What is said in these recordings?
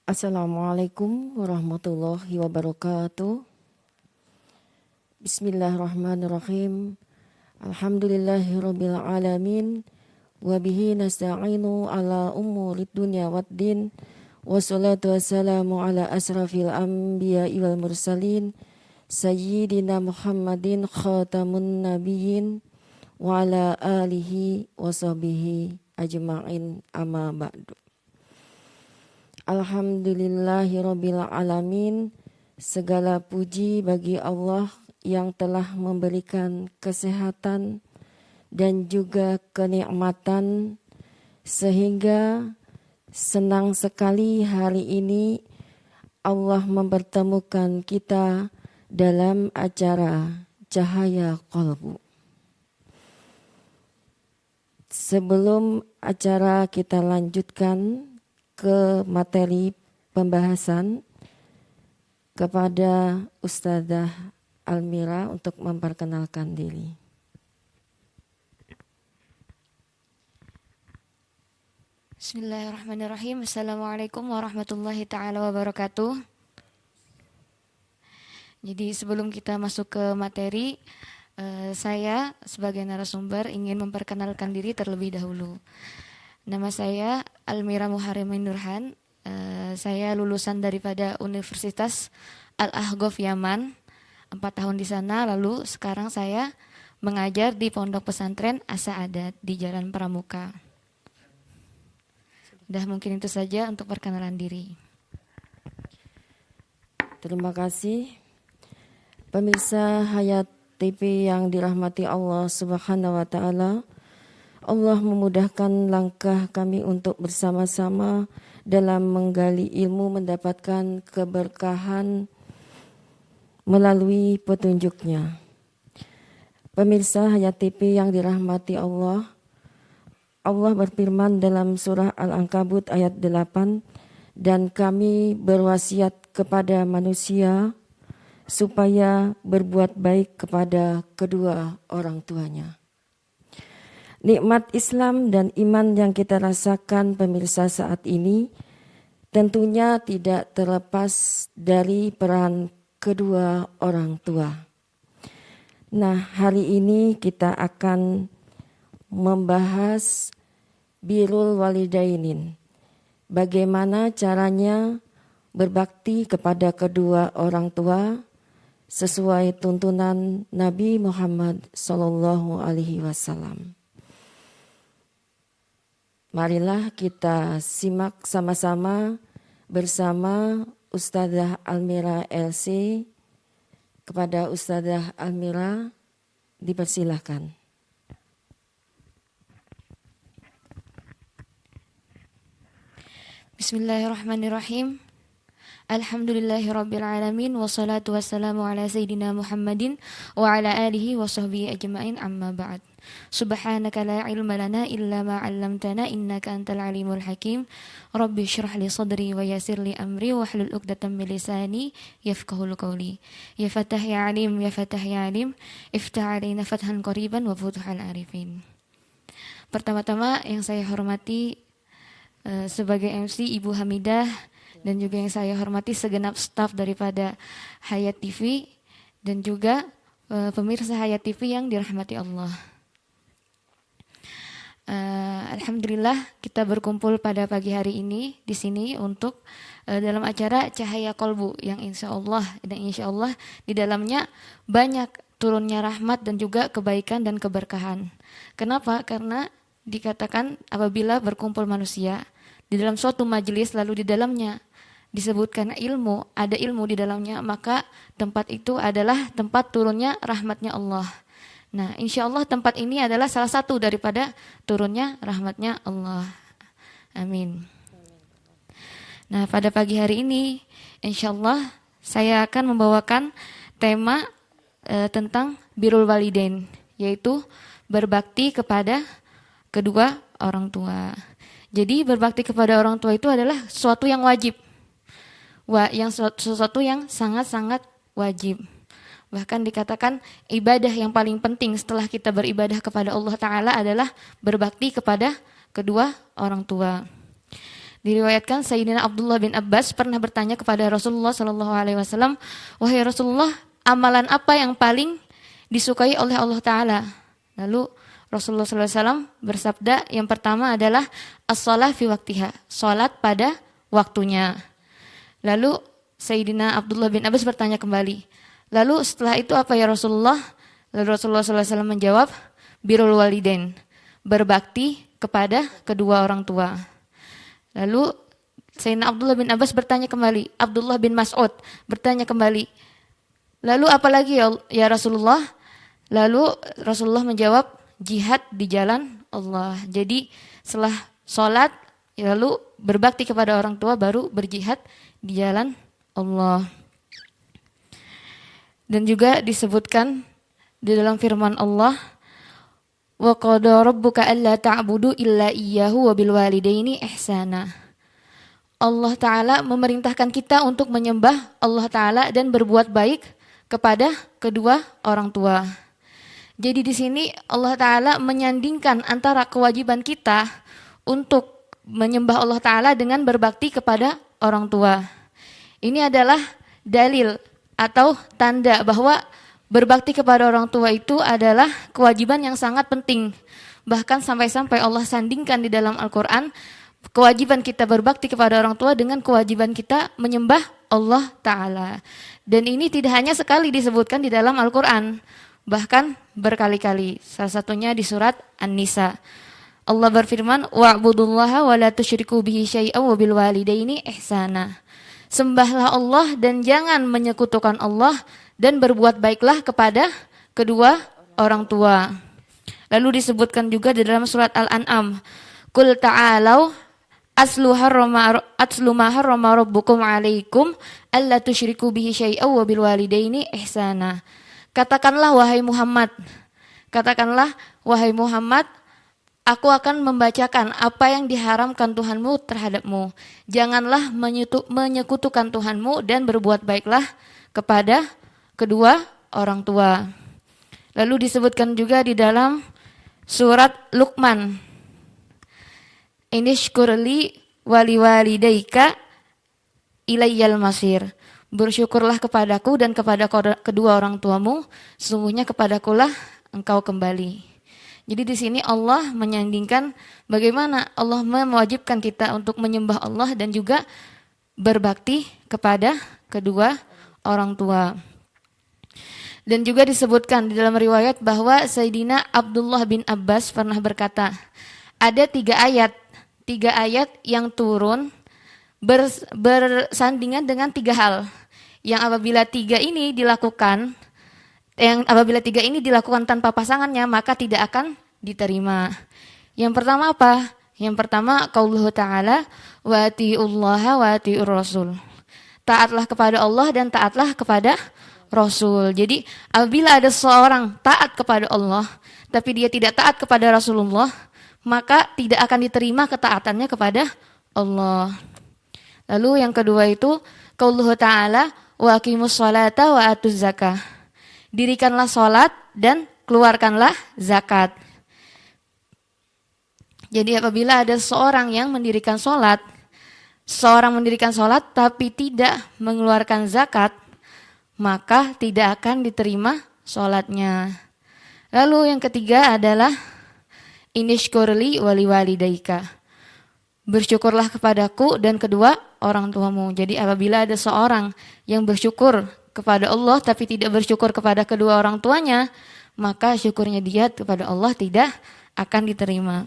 Assalamualaikum warahmatullahi wabarakatuh. Bismillahirrahmanirrahim. Alhamdulillahirabbil alamin wa bihi nasta'inu ala umurid dunya waddin. Wassalatu wassalamu ala asrafil anbiya'i wal mursalin sayyidina Muhammadin khatamun nabiyyin wa ala alihi wa sahbihi ajma'in amma ba'du. Alhamdulillahirabbil alamin. Segala puji bagi Allah yang telah memberikan kesehatan dan juga kenikmatan sehingga senang sekali hari ini Allah mempertemukan kita dalam acara Cahaya Qalbu. Sebelum acara kita lanjutkan ke materi pembahasan, kepada Ustadzah Almira untuk memperkenalkan diri. Bismillahirrahmanirrahim. Assalamualaikum warahmatullahi ta'ala wabarakatuh. Jadi sebelum kita masuk ke materi, saya sebagai narasumber ingin memperkenalkan diri terlebih dahulu. Nama saya Almira Muharimin Nurhan. Saya lulusan daripada Universitas Al-Ahqaf Yaman, 4 tahun di sana. Lalu sekarang saya mengajar di Pondok Pesantren As-Sa'adat di Jalan Pramuka. Udah mungkin itu saja untuk perkenalan diri. Terima kasih. Pemirsa Hayat TV yang dirahmati Allah Subhanahu wa taala. Allah memudahkan langkah kami untuk bersama-sama dalam menggali ilmu, mendapatkan keberkahan melalui petunjuknya. Pemirsa Hayat TV yang dirahmati Allah, Allah berfirman dalam surah Al-Ankabut ayat 8, dan kami berwasiat kepada manusia supaya berbuat baik kepada kedua orang tuanya. Nikmat Islam dan iman yang kita rasakan pemirsa saat ini tentunya tidak terlepas dari peran kedua orang tua. Nah, hari ini kita akan membahas birrul walidainin. Bagaimana caranya berbakti kepada kedua orang tua sesuai tuntunan Nabi Muhammad SAW. Marilah kita simak sama-sama bersama Ustadzah Almira LC. Kepada Ustadzah Almira dipersilahkan. Bismillahirrahmanirrahim. Alhamdulillahirabbil alamin wassalatu wassalamu ala sayyidina Muhammadin wa ala alihi wa sahbihi ajma'in amma ba'd. Subhanaka la ilma lana illa ma 'allamtana innaka antal alimul hakim. Rabbi shrah li sadri wa yassir li amri wahlul 'uqdatam min lisani yafqahul qawli. Ya Fatah ya Alim, ya Fatah ya Alim, iftah 'alaina fathan qariban wa futuhal arifin. Pertama-tama yang saya hormati sebagai MC Ibu Hamidah, dan juga yang saya hormati segenap staf daripada Hayat TV dan juga pemirsa Hayat TV yang dirahmati Allah. Alhamdulillah kita berkumpul pada pagi hari ini di sini untuk dalam acara Cahaya Qalbu yang insya Allah di dalamnya banyak turunnya rahmat dan juga kebaikan dan keberkahan. Kenapa? Karena dikatakan apabila berkumpul manusia di dalam suatu majelis lalu di dalamnya disebutkan ilmu, ada ilmu di dalamnya, maka tempat itu adalah tempat turunnya rahmatnya Allah. Nah, insya Allah tempat ini adalah salah satu daripada turunnya rahmatnya Allah. Amin. Nah, pada pagi hari ini, insya Allah saya akan membawakan tema tentang birrul walidain, yaitu berbakti kepada kedua orang tua. Jadi berbakti kepada orang tua itu adalah sesuatu yang wajib, sesuatu yang sangat-sangat wajib. Bahkan dikatakan ibadah yang paling penting setelah kita beribadah kepada Allah Ta'ala adalah berbakti kepada kedua orang tua. Diriwayatkan Sayyidina Abdullah bin Abbas pernah bertanya kepada Rasulullah Shallallahu Alaihi Wasallam, wahai Rasulullah, amalan apa yang paling disukai oleh Allah Taala? Lalu Rasulullah Shallallahu Alaihi Wasallam bersabda, yang pertama adalah as-shalah fi waktiha, salat pada waktunya. Lalu Sayyidina Abdullah bin Abbas bertanya kembali, lalu setelah itu apa ya Rasulullah? Lalu Rasulullah Shallallahu Alaihi Wasallam menjawab, birrul walidain, berbakti kepada kedua orang tua. Lalu Sayyidina Abdullah bin Abbas bertanya kembali, Abdullah bin Mas'ud bertanya kembali, lalu apa lagi ya Rasulullah? Lalu Rasulullah menjawab, jihad di jalan Allah. Jadi setelah sholat, lalu berbakti kepada orang tua, baru berjihad di jalan Allah. Dan juga disebutkan di dalam firman Allah, wa qada rabbuka alla ta'budu illa iyyahu wa bil walidaini ihsana. Allah Ta'ala memerintahkan kita untuk menyembah Allah Ta'ala dan berbuat baik kepada kedua orang tua. Jadi di sini Allah Ta'ala menyandingkan antara kewajiban kita untuk menyembah Allah Ta'ala dengan berbakti kepada orang tua. Ini adalah dalil atau tanda bahwa berbakti kepada orang tua itu adalah kewajiban yang sangat penting. Bahkan sampai-sampai Allah sandingkan di dalam Al-Quran kewajiban kita berbakti kepada orang tua dengan kewajiban kita menyembah Allah Ta'ala. Dan ini tidak hanya sekali disebutkan di dalam Al-Quran, bahkan berkali-kali. Salah satunya di surat An-Nisa. Allah berfirman, wa'budullaha wa la tusyriku bihi syai'an wa bil walidaini ihsana. Sembahlah Allah dan jangan menyekutukan Allah, dan berbuat baiklah kepada kedua orang tua. Lalu disebutkan juga di dalam surat Al-An'am, Qul ta'alau aslu ma harrama rabbukum alaikum alla tusyriku bihi syai'an wa bil walidaini ihsana. Katakanlah wahai Muhammad, aku akan membacakan apa yang diharamkan Tuhanmu terhadapmu. Janganlah menyekutukan Tuhanmu dan berbuat baiklah kepada kedua orang tua. Lalu disebutkan juga di dalam surat Luqman, Inishkurli wali walidayka ilayyal masir. Bersyukurlah kepadaku dan kepada kedua orang tuamu, sesungguhnya kepadakulah engkau kembali. Jadi di sini Allah menyandingkan bagaimana Allah mewajibkan kita untuk menyembah Allah dan juga berbakti kepada kedua orang tua. Dan juga disebutkan di dalam riwayat bahwa Sayyidina Abdullah bin Abbas pernah berkata, ada tiga ayat yang turun bersandingan dengan tiga hal. Yang apabila tiga ini dilakukan tanpa pasangannya, maka tidak akan diterima. Yang pertama apa? Yang pertama, qauluhu ta'ala, wa atiullaha wa atiur rasul. Taatlah kepada Allah dan taatlah kepada Rasul. Jadi apabila ada seorang taat kepada Allah, tapi dia tidak taat kepada Rasulullah, maka tidak akan diterima ketaatannya kepada Allah. Lalu yang kedua itu, qauluhu ta'ala, wa aqimus sholata wa atuz zakah. Dirikanlah sholat dan keluarkanlah zakat. Jadi apabila ada seorang yang mendirikan sholat tapi tidak mengeluarkan zakat, maka tidak akan diterima sholatnya. Lalu yang ketiga adalah inishkurli wali walidayka. Bersyukurlah kepadaku dan kedua orang tuamu. Jadi apabila ada seorang yang bersyukur kepada Allah tapi tidak bersyukur kepada kedua orang tuanya, maka syukurnya dia kepada Allah tidak akan diterima.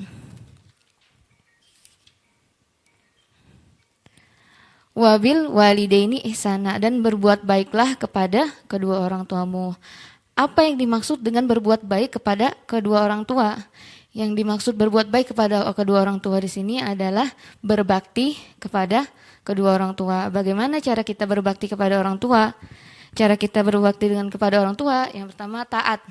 Wabil walidaini ihsana, dan berbuat baiklah kepada kedua orang tuamu. Apa yang dimaksud dengan berbuat baik kepada kedua orang tua? Yang dimaksud berbuat baik kepada kedua orang tua di sini adalah berbakti kepada kedua orang tua. Bagaimana cara kita berbakti kepada orang tua? Cara kita berbakti kepada orang tua, yang pertama taat.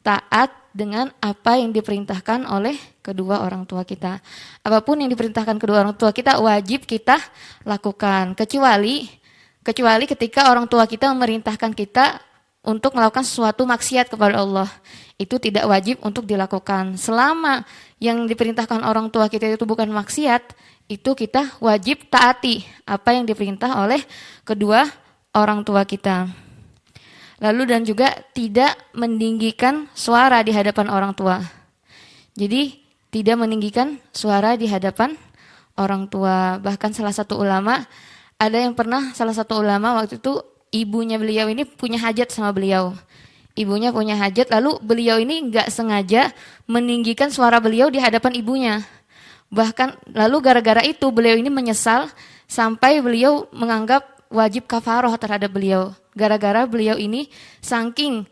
Taat dengan apa yang diperintahkan oleh kedua orang tua kita. Apapun yang diperintahkan kedua orang tua kita wajib kita lakukan. Kecuali ketika orang tua kita memerintahkan kita untuk melakukan sesuatu maksiat kepada Allah. Itu tidak wajib untuk dilakukan. Selama yang diperintahkan orang tua kita itu bukan maksiat, itu kita wajib taati apa yang diperintah oleh kedua orang tua kita. Lalu dan juga tidak meninggikan suara di hadapan orang tua. Jadi tidak meninggikan suara di hadapan orang tua. Bahkan salah satu ulama salah satu ulama waktu itu ibunya beliau ini punya hajat sama beliau. Ibunya punya hajat, lalu beliau ini nggak sengaja meninggikan suara beliau di hadapan ibunya. Bahkan lalu gara-gara itu beliau ini menyesal sampai beliau menganggap wajib kafaroh terhadap beliau. Gara-gara beliau ini saking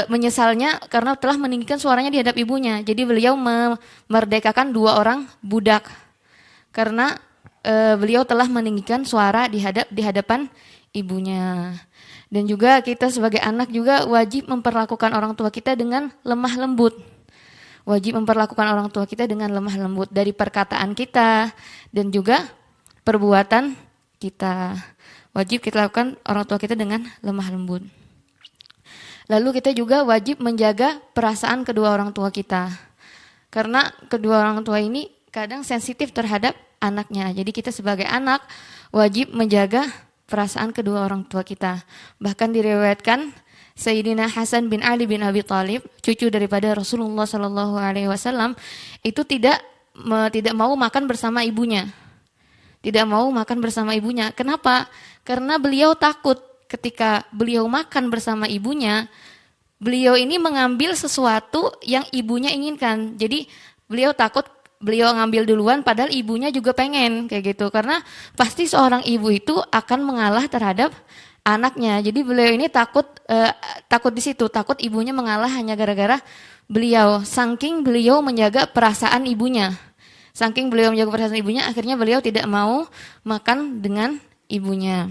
menyesalnya karena telah meninggikan suaranya di hadap ibunya. Jadi beliau memerdekakan 2 orang budak karena beliau telah meninggikan suara di hadapan ibunya. Dan juga kita sebagai anak juga wajib memperlakukan orang tua kita dengan lemah lembut. Wajib memperlakukan orang tua kita dengan lemah lembut dari perkataan kita dan juga perbuatan kita. Wajib kita lakukan orang tua kita dengan lemah lembut. Lalu kita juga wajib menjaga perasaan kedua orang tua kita. Karena kedua orang tua ini kadang sensitif terhadap anaknya. Jadi kita sebagai anak wajib menjaga perasaan kedua orang tua kita. Bahkan diriwayatkan Sayyidina Hasan bin Ali bin Abi Thalib, cucu daripada Rasulullah SAW, itu tidak mau makan bersama ibunya. Tidak mau makan bersama ibunya. Kenapa? Karena beliau takut ketika beliau makan bersama ibunya, beliau ini mengambil sesuatu yang ibunya inginkan. Jadi beliau takut beliau ngambil duluan padahal ibunya juga pengen kayak gitu. Karena pasti seorang ibu itu akan mengalah terhadap anaknya. Jadi beliau ini takut di situ, takut ibunya mengalah hanya gara-gara beliau. Saking beliau menjaga perasaan ibunya. Saking beliau menjaga perasaan ibunya, akhirnya beliau tidak mau makan dengan ibunya.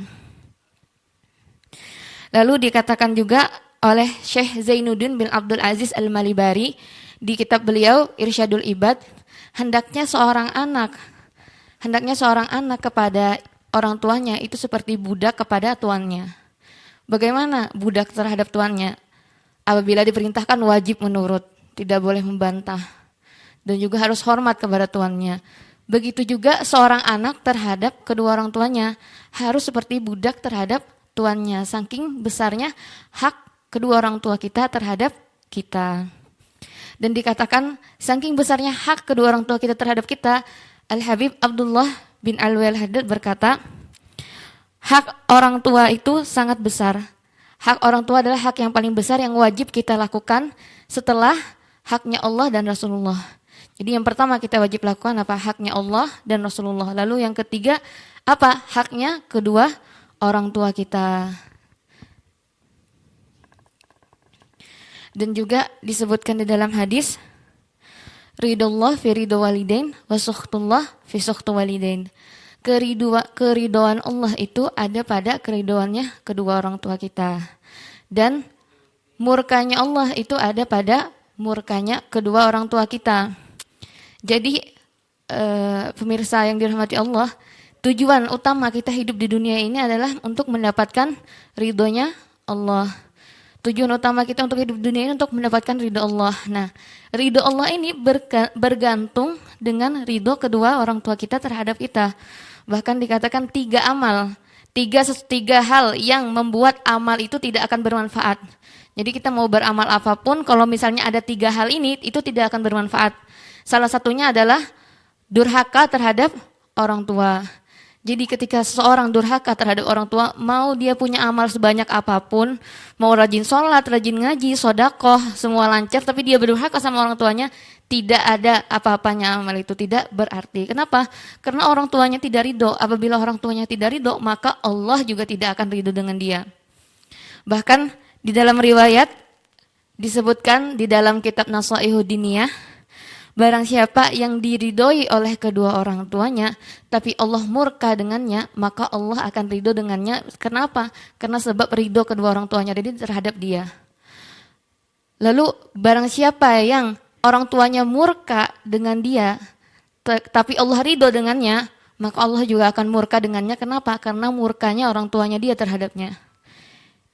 Lalu dikatakan juga oleh Syekh Zainuddin bin Abdul Aziz Al-Malibari di kitab beliau Irsyadul Ibad, hendaknya seorang anak kepada orang tuanya itu seperti budak kepada tuannya. Bagaimana budak terhadap tuannya? Apabila diperintahkan wajib menurut, tidak boleh membantah. Dan juga harus hormat kepada tuannya. Begitu juga seorang anak terhadap kedua orang tuanya harus seperti budak terhadap tuannya. Saking besarnya hak kedua orang tua kita terhadap kita. Dan dikatakan saking besarnya hak kedua orang tua kita terhadap kita, Al-Habib Abdullah bin Alwi Al-Haddad berkata, hak orang tua itu sangat besar. Hak orang tua adalah hak yang paling besar yang wajib kita lakukan setelah haknya Allah dan Rasulullah. Jadi yang pertama kita wajib lakukan apa? Haknya Allah dan Rasulullah. Lalu yang ketiga apa? Haknya kedua orang tua kita. Dan juga disebutkan di dalam hadis, ridullah fi ridho walidain wa sukhtullah fi sukhtu walidain. Keridoan Allah itu ada pada keridoannya kedua orang tua kita. Dan murkanya Allah itu ada pada murkanya kedua orang tua kita. Jadi pemirsa yang dirahmati Allah, tujuan utama kita hidup di dunia ini adalah untuk mendapatkan ridhonya Allah. Tujuan utama kita untuk hidup di dunia ini untuk mendapatkan ridho Allah. Nah, ridho Allah ini bergantung dengan ridho kedua orang tua kita terhadap kita. Bahkan dikatakan 3 amal, 3 hal yang membuat amal itu tidak akan bermanfaat. Jadi kita mau beramal apapun, kalau misalnya ada 3 hal ini, itu tidak akan bermanfaat. Salah satunya adalah durhaka terhadap orang tua. Jadi ketika seseorang durhaka terhadap orang tua, mau dia punya amal sebanyak apapun, mau rajin sholat, rajin ngaji, sodakoh, semua lancar, tapi dia berdurhaka sama orang tuanya, tidak ada apa-apanya amal itu, tidak berarti. Kenapa? Karena orang tuanya tidak ridho. Apabila orang tuanya tidak ridho, maka Allah juga tidak akan ridho dengan dia. Bahkan di dalam riwayat disebutkan di dalam kitab Nasaihud Diniyah, barang siapa yang diridhoi oleh kedua orang tuanya, tapi Allah murka dengannya, maka Allah akan ridho dengannya. Kenapa? Karena sebab ridho kedua orang tuanya jadi terhadap dia. Lalu barang siapa yang orang tuanya murka dengan dia, tapi Allah ridho dengannya, maka Allah juga akan murka dengannya. Kenapa? Karena murkanya orang tuanya dia terhadapnya.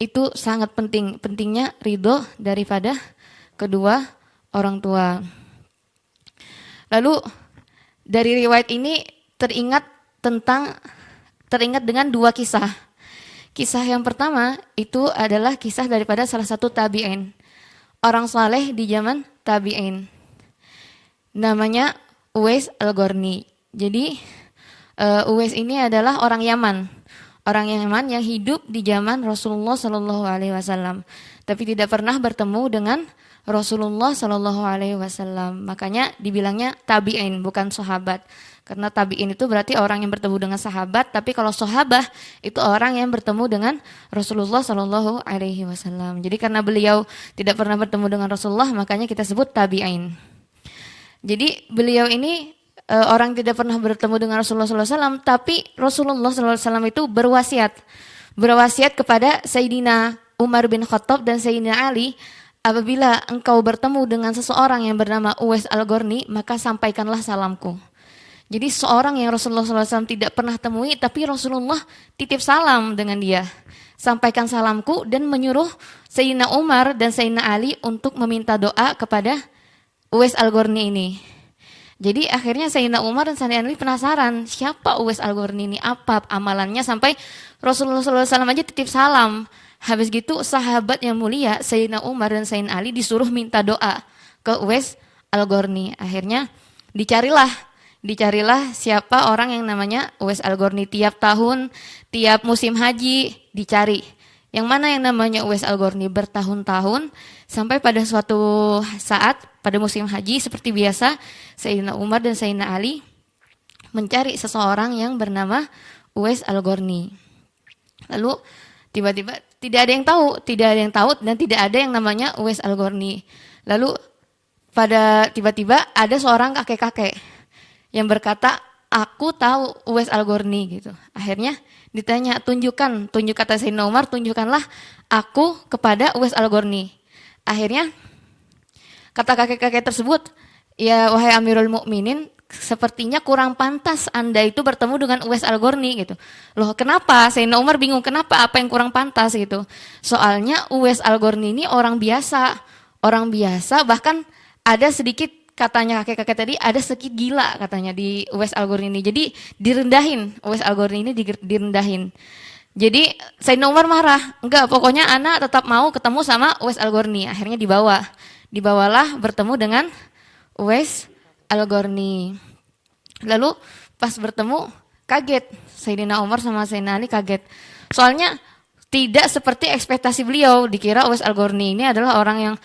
Itu sangat pentingnya ridho daripada kedua orang tua. Lalu dari riwayat ini teringat dengan dua kisah. Kisah yang pertama itu adalah kisah daripada salah satu tabi'in, orang saleh di zaman tabi'in, namanya Uwais Al-Qarni. Jadi Uwais ini adalah orang Yaman yang hidup di zaman Rasulullah Shallallahu Alaihi Wasallam, tapi tidak pernah bertemu dengan Rasulullah Shallallahu Alaihi Wasallam. Makanya dibilangnya tabi'in, bukan sahabat. Karena tabi'in itu berarti orang yang bertemu dengan sahabat, tapi kalau sahabah itu orang yang bertemu dengan Rasulullah Shallallahu Alaihi Wasallam. Jadi karena beliau tidak pernah bertemu dengan Rasulullah, makanya kita sebut tabi'in. Jadi beliau ini orang tidak pernah bertemu dengan Rasulullah SAW, tapi Rasulullah SAW itu berwasiat kepada Sayyidina Umar bin Khattab dan Sayyidina Ali, apabila engkau bertemu dengan seseorang yang bernama Uwais Al-Qarni, maka sampaikanlah salamku. Jadi seorang yang Rasulullah SAW tidak pernah temui, tapi Rasulullah titip salam dengan dia. Sampaikan salamku, dan menyuruh Sayyidina Umar dan Sayyidina Ali untuk meminta doa kepada Uwais Al-Qarni ini. Jadi akhirnya Sayyidina Umar dan Sayyidina Ali penasaran, siapa Uwais Al-Qarni ini, apa amalannya sampai Rasulullah SAW aja titip salam. Habis gitu sahabat yang mulia Sayyidina Umar dan Sayyidina Ali disuruh minta doa ke Uwais Al-Qarni. Akhirnya dicarilah siapa orang yang namanya Uwais Al-Qarni. Tiap tahun, tiap musim haji dicari. Yang mana yang namanya Uwais Al-Qarni bertahun-tahun, sampai pada suatu saat pada musim haji seperti biasa Sayyidina Umar dan Sayyidina Ali mencari seseorang yang bernama Uwais Al-Qarni. Lalu tiba-tiba tidak ada yang tahu dan tidak ada yang namanya Uwais Al-Qarni. Lalu tiba-tiba ada seorang kakek-kakek yang berkata, aku tahu Uwais Al-Qarni gitu. Akhirnya ditanya, tunjukkan kata Sayyidina Umar, tunjukkanlah aku kepada Uwais Al-Qarni. Akhirnya kata kakek-kakek tersebut, ya wahai Amirul Mukminin, sepertinya kurang pantas Anda itu bertemu dengan Uwais Al-Qarni gitu. Loh kenapa? Sayyidina Umar bingung, kenapa, apa yang kurang pantas gitu. Soalnya Uwais Al-Qarni ini orang biasa, bahkan ada sedikit, katanya kakek-kakek tadi, ada sedikit gila katanya di Uwais Al-Qarni ini. Jadi direndahin, Uwais Al-Qarni ini direndahin. Jadi Sayyidina Umar marah, enggak, pokoknya anak tetap mau ketemu sama Uwais Al-Qarni. Akhirnya dibawalah bertemu dengan Uwais Al-Qarni. Lalu pas bertemu kaget, Sayyidina Umar sama Sayyidina Ali kaget. Soalnya tidak seperti ekspektasi beliau, dikira Uwais Al-Qarni ini adalah orang yang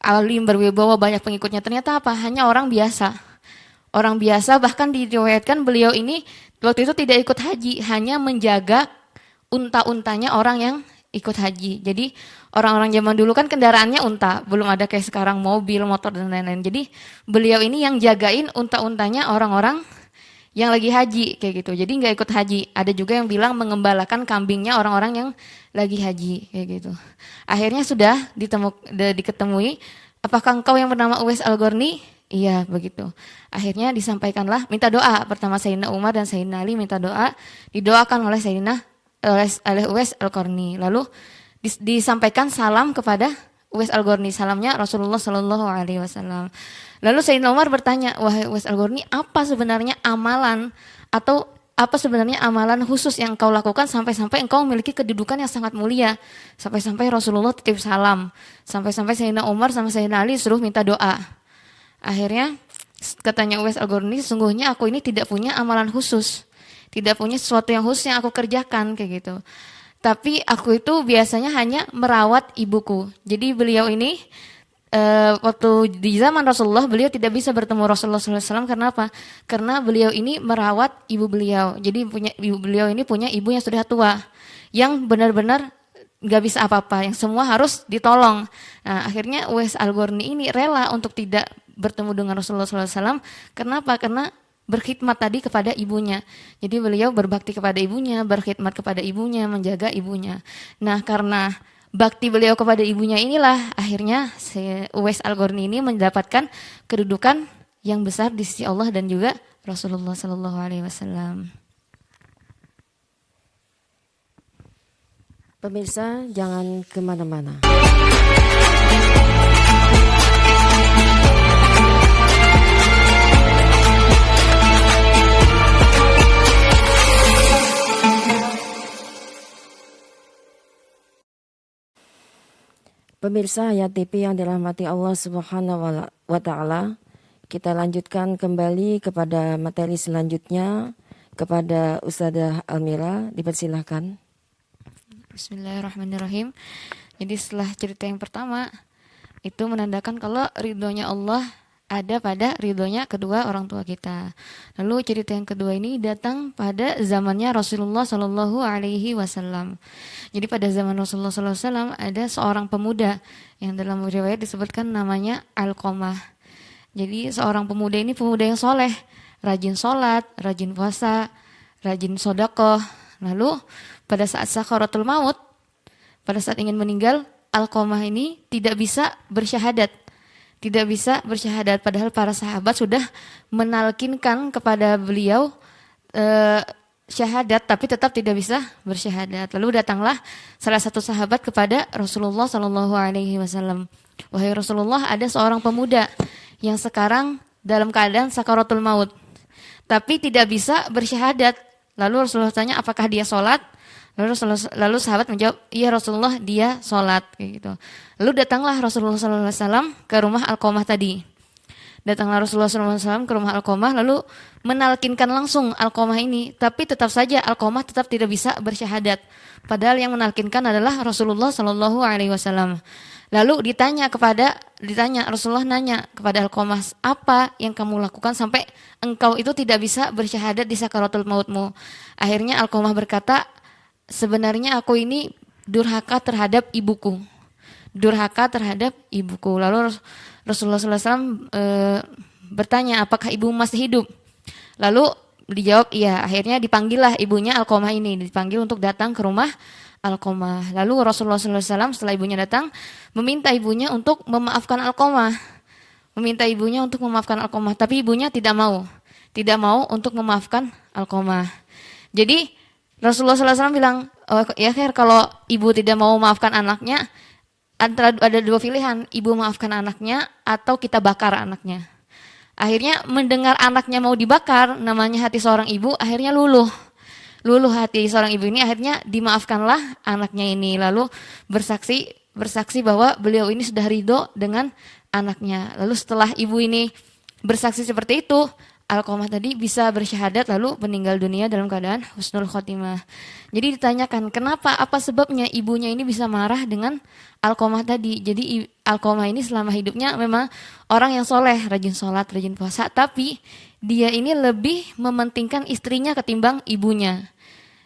alim, berwibawa, banyak pengikutnya. Ternyata apa? Hanya orang biasa. Orang biasa, bahkan diriwayatkan beliau ini waktu itu tidak ikut haji, hanya menjaga unta-untanya orang yang ikut haji. Jadi orang-orang zaman dulu kan kendaraannya unta, belum ada kayak sekarang mobil, motor dan lain-lain. Jadi beliau ini yang jagain unta-untanya orang-orang yang lagi haji kayak gitu. Jadi nggak ikut haji. Ada juga yang bilang mengembalakan kambingnya orang-orang yang lagi haji kayak gitu. Akhirnya sudah diketemui, apakah engkau yang bernama Uwais Al-Qarni? Iya, begitu. Akhirnya disampaikanlah, minta doa. Pertama Sayyidina Umar dan Sayyidina Ali minta doa, didoakan oleh Uwais Al-Qarni. Lalu disampaikan salam kepada Uwais Al-Qarni, salamnya Rasulullah Shallallahu Alaihi Wasallam. Lalu Sayyidina Umar bertanya, wahai Uwais Al-Qarni, apa sebenarnya amalan atau apa sebenarnya amalan khusus yang engkau lakukan sampai-sampai engkau memiliki kedudukan yang sangat mulia, sampai-sampai Rasulullah titip salam, sampai-sampai Sayyidina Umar sama Sayyidina Ali suruh minta doa. Akhirnya katanya Uwais Al-Qarni, sesungguhnya aku ini tidak punya amalan khusus, tidak punya sesuatu yang khusus yang aku kerjakan kayak gitu. Tapi aku itu biasanya hanya merawat ibuku. Jadi beliau ini waktu di zaman Rasulullah, beliau tidak bisa bertemu Rasulullah SAW. Karena apa? Karena beliau ini merawat ibu beliau. Jadi ibu beliau ini punya ibu yang sudah tua, yang benar-benar gak bisa apa-apa, yang semua harus ditolong. Nah, akhirnya Uwais Al-Qarni ini rela untuk tidak bertemu dengan Rasulullah SAW. Kenapa? Karena berkhidmat tadi kepada ibunya. Jadi beliau berbakti kepada ibunya, berkhidmat kepada ibunya, menjaga ibunya. Nah, karena bakti beliau kepada ibunya inilah akhirnya Uwais Al-Qarni ini mendapatkan kedudukan yang besar di sisi Allah dan juga Rasulullah Sallallahu Alaihi Wasallam. Pemirsa, jangan kemana-mana. Pemirsa Hayat TV yang dirahmati Allah Subhanahu wa Ta'ala, kita lanjutkan kembali kepada materi selanjutnya kepada Ustadzah Almira, dipersilahkan. Bismillahirrahmanirrahim. Jadi setelah cerita yang pertama itu menandakan kalau ridhonya Allah ada pada ridhonya kedua orang tua kita. Lalu cerita yang kedua ini datang pada zamannya Rasulullah Shallallahu Alaihi Wasallam. Jadi pada zaman Rasulullah Shallallahu Alaihi Wasallam ada seorang pemuda yang dalam riwayat disebutkan namanya Alqamah. Jadi seorang pemuda ini pemuda yang soleh, rajin sholat, rajin puasa, rajin sodakoh. Lalu pada saat sakaratul maut, pada saat ingin meninggal, Alqamah ini tidak bisa bersyahadat. Tidak bisa bersyahadat, padahal para sahabat sudah menalkinkan kepada beliau syahadat, tapi tetap tidak bisa bersyahadat. Lalu datanglah salah satu sahabat kepada Rasulullah Shallallahu Alaihi Wasallam. Wahai Rasulullah, ada seorang pemuda yang sekarang dalam keadaan sakaratul maut, tapi tidak bisa bersyahadat. Lalu Rasulullah tanya, apakah dia sholat? Lalu sahabat menjawab, iya Rasulullah, dia sholat, kayak gitu. Lalu datanglah Rasulullah SAW ke rumah Alqamah tadi. Datanglah Rasulullah SAW ke rumah Alqamah, lalu menalkinkan langsung Alqamah ini, tapi tetap saja Alqamah tetap tidak bisa bersyahadat. Padahal yang menalkinkan adalah Rasulullah SAW. Lalu ditanya Rasulullah nanya kepada Alqamah, apa yang kamu lakukan sampai engkau itu tidak bisa bersyahadat di sakaratul mautmu? Akhirnya Alqamah berkata, sebenarnya aku ini durhaka terhadap ibuku. Lalu Rasulullah SAW bertanya, apakah ibu masih hidup? Lalu dijawab iya. Akhirnya dipanggillah ibunya Alqamah ini, dipanggil untuk datang ke rumah Alqamah. Lalu Rasulullah SAW setelah ibunya datang meminta ibunya untuk memaafkan Alqamah. Tapi ibunya tidak mau untuk memaafkan Alqamah. Jadi Rasulullah SAW bilang, oh, ya Khair, kalau ibu tidak mau memaafkan anaknya, ada dua pilihan, ibu maafkan anaknya atau kita bakar anaknya. Akhirnya mendengar anaknya mau dibakar, namanya hati seorang ibu, akhirnya luluh hati seorang ibu ini, akhirnya dimaafkanlah anaknya ini. Lalu bersaksi bahwa beliau ini sudah ridho dengan anaknya. Lalu setelah ibu ini bersaksi seperti itu, Alqamah tadi bisa bersyahadat lalu meninggal dunia dalam keadaan husnul khotimah. Jadi ditanyakan kenapa, apa sebabnya ibunya ini bisa marah dengan Alqamah tadi. Jadi Alqamah ini selama hidupnya memang orang yang soleh, rajin sholat, rajin puasa, tapi dia ini lebih mementingkan istrinya ketimbang ibunya.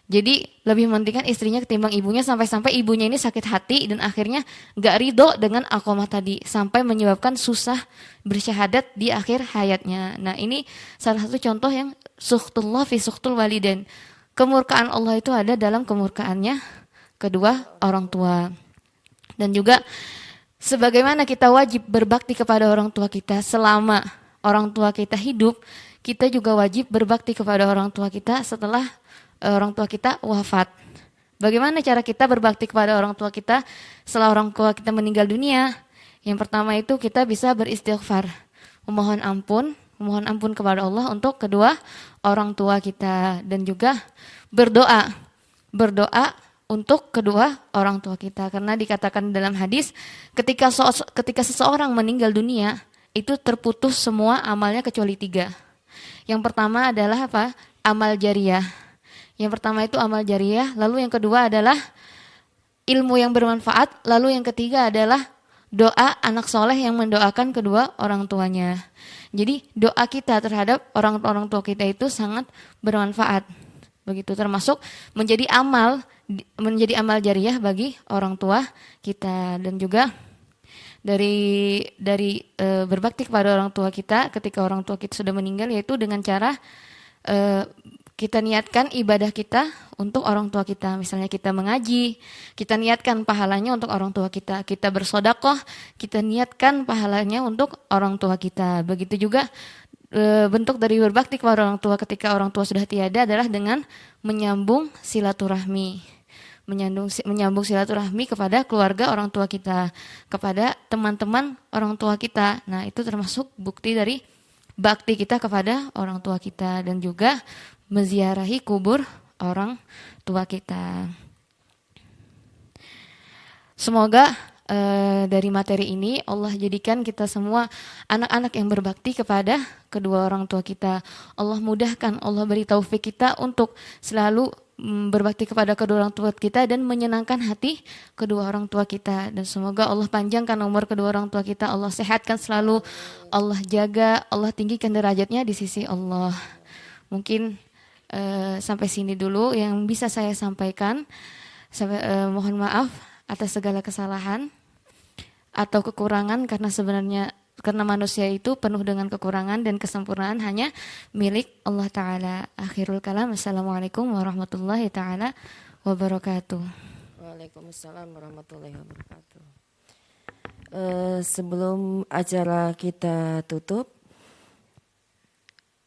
Jadi lebih mementingkan istrinya ketimbang ibunya, sampai-sampai ibunya ini sakit hati dan akhirnya gak ridho dengan Alqamah tadi, sampai menyebabkan susah bersyahadat di akhir hayatnya. Nah, ini salah satu contoh yang sukhtullah fi sukhtul walidain. Kemurkaan Allah itu ada dalam kemurkaannya kedua orang tua. Dan juga sebagaimana kita wajib berbakti kepada orang tua kita selama orang tua kita hidup, kita juga wajib berbakti kepada orang tua kita setelah orang tua kita wafat. Bagaimana cara kita berbakti kepada orang tua kita setelah orang tua kita meninggal dunia? Yang pertama itu kita bisa beristighfar, memohon ampun kepada Allah untuk kedua orang tua kita, dan juga berdoa untuk kedua orang tua kita, karena dikatakan dalam hadis ketika seseorang meninggal dunia itu terputus semua amalnya kecuali 3. Yang pertama adalah apa? Amal jariyah. Yang pertama itu amal jariyah, lalu yang kedua adalah ilmu yang bermanfaat, lalu yang ketiga adalah doa anak soleh yang mendoakan kedua orang tuanya. Jadi doa kita terhadap orang tua kita itu sangat bermanfaat. Begitu, termasuk menjadi amal jariyah bagi orang tua kita. Dan juga dari berbakti kepada orang tua kita ketika orang tua kita sudah meninggal, yaitu dengan cara kita niatkan ibadah kita untuk orang tua kita. Misalnya kita mengaji, kita niatkan pahalanya untuk orang tua kita. Kita bersodakoh, kita niatkan pahalanya untuk orang tua kita. Begitu juga bentuk dari berbakti kepada orang tua ketika orang tua sudah tiada adalah dengan menyambung silaturahmi. Menyambung silaturahmi kepada keluarga orang tua kita, kepada teman-teman orang tua kita. Nah, itu termasuk bukti dari bakti kita kepada orang tua kita, dan juga menziarahi kubur orang tua kita. Semoga dari materi ini, Allah jadikan kita semua anak-anak yang berbakti kepada kedua orang tua kita. Allah mudahkan, Allah beri taufik kita untuk selalu berbakti kepada kedua orang tua kita dan menyenangkan hati kedua orang tua kita. Dan semoga Allah panjangkan umur kedua orang tua kita, Allah sehatkan selalu, Allah jaga, Allah tinggikan derajatnya di sisi Allah. Mungkin sampai sini dulu yang bisa saya sampaikan. Mohon maaf atas segala kesalahan atau kekurangan, karena manusia itu penuh dengan kekurangan dan kesempurnaan hanya milik Allah Ta'ala. Akhirul kalam. Assalamualaikum warahmatullahi ta'ala wabarakatuh. Waalaikumsalam warahmatullahi wabarakatuh. Sebelum acara kita tutup,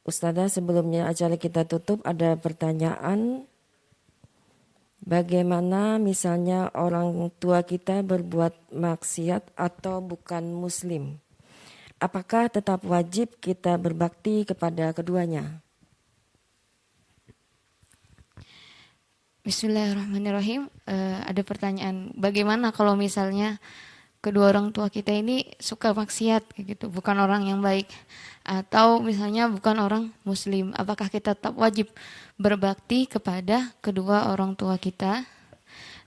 Ustazah, sebelumnya acara kita tutup ada pertanyaan. Bagaimana misalnya orang tua kita berbuat maksiat atau bukan muslim? Apakah tetap wajib kita berbakti kepada keduanya? Bismillahirrahmanirrahim. Ada pertanyaan, bagaimana kalau misalnya kedua orang tua kita ini suka maksiat gitu, bukan orang yang baik, atau misalnya bukan orang muslim, apakah kita tetap wajib berbakti kepada kedua orang tua kita?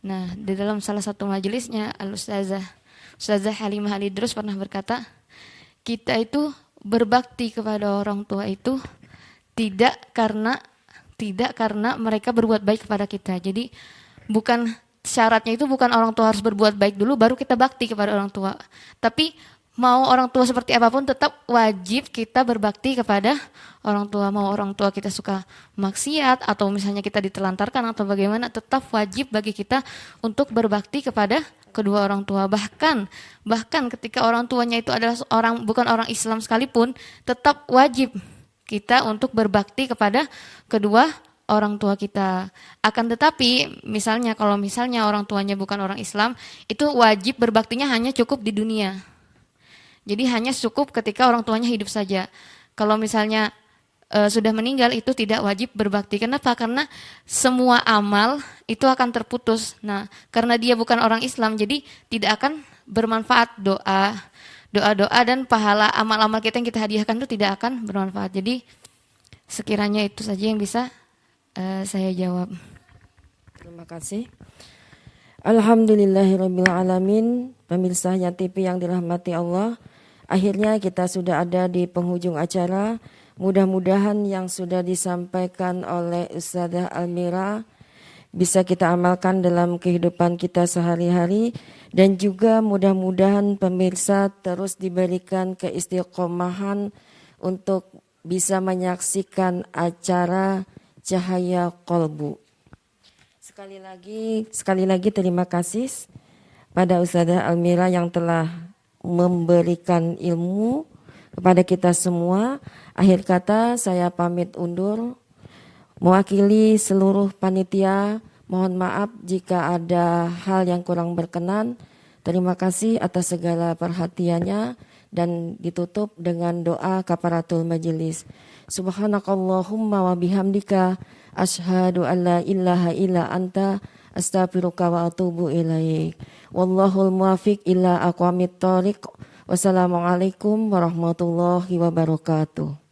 Nah, di dalam salah satu majelisnya Ustazah Halimah Halidrus pernah berkata, kita itu berbakti kepada orang tua itu tidak karena mereka berbuat baik kepada kita. Jadi bukan syaratnya itu bukan orang tua harus berbuat baik dulu baru kita bakti kepada orang tua. Tapi mau orang tua seperti apapun tetap wajib kita berbakti kepada orang tua. Mau orang tua kita suka maksiat atau misalnya kita ditelantarkan atau bagaimana, tetap wajib bagi kita untuk berbakti kepada kedua orang tua. Bahkan ketika orang tuanya itu adalah bukan orang Islam sekalipun, tetap wajib kita untuk berbakti kepada kedua orang tua kita. Akan tetapi misalnya kalau misalnya orang tuanya bukan orang Islam, itu wajib berbaktinya hanya cukup di dunia. Jadi hanya cukup ketika orang tuanya hidup saja. Kalau misalnya sudah meninggal itu tidak wajib berbakti. Kenapa? Karena semua amal itu akan terputus. Nah, karena dia bukan orang Islam, jadi tidak akan bermanfaat doa dan pahala amal-amal kita yang kita hadiahkan itu tidak akan bermanfaat. Jadi sekiranya itu saja yang bisa saya jawab. Terima kasih. Alhamdulillahirabbil alamin. Pemirsa Hayat TV yang dirahmati Allah, akhirnya kita sudah ada di penghujung acara. Mudah-mudahan yang sudah disampaikan oleh Ustazah Almira bisa kita amalkan dalam kehidupan kita sehari-hari, dan juga mudah-mudahan pemirsa terus diberikan keistiqomahan untuk bisa menyaksikan acara Cahaya Kolbu. Sekali lagi terima kasih pada Ustazah Almira yang telah memberikan ilmu kepada kita semua. Akhir kata saya pamit undur. Mewakili seluruh panitia, mohon maaf jika ada hal yang kurang berkenan. Terima kasih atas segala perhatiannya, dan ditutup dengan doa kafaratul majelis. Subhanakallahumma wa bihamdika asyhadu an la ilaha illa anta astaghfiruka wa atubu ilaik. Wallahul muwaffiq ila aqwamit thoriq. Wassalamualaikum warahmatullahi wabarakatuh.